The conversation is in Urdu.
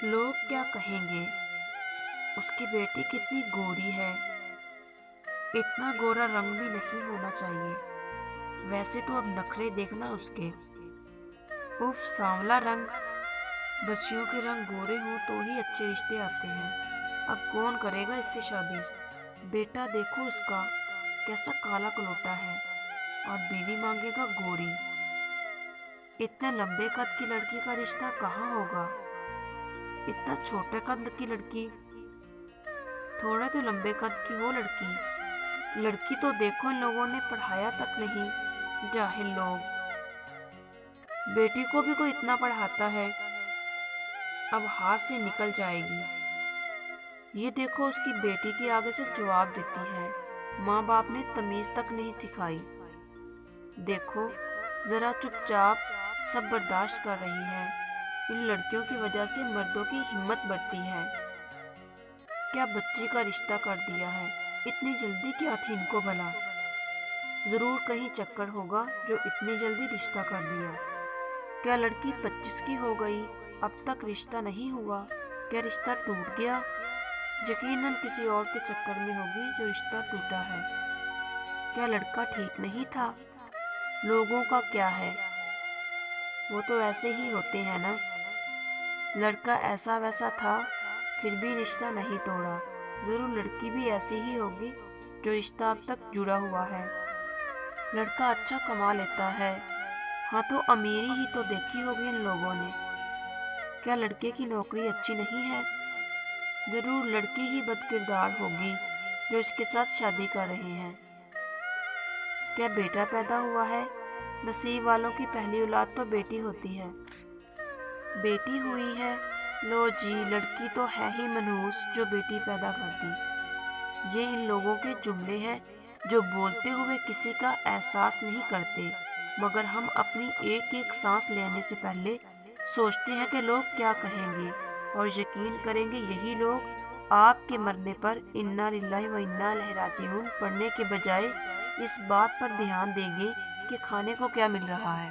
لوگ کیا کہیں گے؟ اس کی بیٹی کتنی گوری ہے، اتنا گورا رنگ بھی نہیں ہونا چاہیے۔ ویسے تو اب نخرے دیکھنا اس کے، اف سانولا رنگ۔ بچیوں کے رنگ گورے ہوں تو ہی اچھے رشتے آتے ہیں۔ اب کون کرے گا اس سے شادی؟ بیٹا دیکھو اس کا کیسا کالا کلوٹا ہے، اور بیوی مانگے گا گوری۔ اتنے لمبے قد کی لڑکی کا رشتہ کہاں ہوگا؟ اتنا چھوٹے قد کی لڑکی، تھوڑے تو لمبے قد کی ہو لڑکی۔ لڑکی تو دیکھو ان لوگوں نے پڑھایا تک نہیں، جاہل لوگ۔ بیٹی کو بھی کوئی اتنا پڑھاتا ہے، اب ہاتھ سے نکل جائے گی۔ یہ دیکھو اس کی بیٹی کی آگے سے جواب دیتی ہے، ماں باپ نے تمیز تک نہیں سکھائی۔ دیکھو ذرا چپ چاپ سب برداشت کر رہی ہے۔ ان لڑکیوں کی وجہ سے مردوں کی ہمت بڑھتی ہے۔ کیا بچی کا رشتہ کر دیا ہے، اتنی جلدی کیا تھی ان کو بھلا؟ ضرور کہیں چکر ہوگا جو اتنی جلدی رشتہ کر دیا۔ کیا لڑکی 25 کی ہو گئی اب تک رشتہ نہیں ہوا؟ کیا رشتہ ٹوٹ گیا؟ یقیناً کسی اور کے چکر میں ہوگی جو رشتہ ٹوٹا ہے۔ کیا لڑکا ٹھیک نہیں تھا؟ لوگوں کا کیا ہے، وہ تو ایسے ہی ہوتے ہیں نا۔ لڑکا ایسا ویسا تھا پھر بھی رشتہ نہیں توڑا۔ ضرور لڑکی بھی ایسی ہی ہوگی جو رشتہ اب تک جڑا ہوا ہے۔ لڑکا اچھا کما لیتا ہے، ہاں تو امیری ہی تو دیکھی ہوگی ان لوگوں نے۔ کیا لڑکے کی نوکری اچھی نہیں ہے؟ ضرور لڑکی ہی بد کردار ہوگی جو اس کے ساتھ شادی کر رہے ہیں۔ کیا بیٹا پیدا ہوا ہے؟ نصیب والوں کی پہلی اولاد تو بیٹی ہوتی ہے۔ بیٹی ہوئی ہے، لو جی لڑکی تو ہے ہی منحوس جو بیٹی پیدا کر دی۔ یہ ان لوگوں کے جملے ہیں جو بولتے ہوئے کسی کا احساس نہیں کرتے، مگر ہم اپنی ایک ایک سانس لینے سے پہلے سوچتے ہیں کہ لوگ کیا کہیں گے، اور یقین کریں گے یہی لوگ آپ کے مرنے پر انا للہ و انا الیہ راجعون پڑھنے کے بجائے اس بات پر دھیان دیں گے کہ کھانے کو کیا مل رہا ہے۔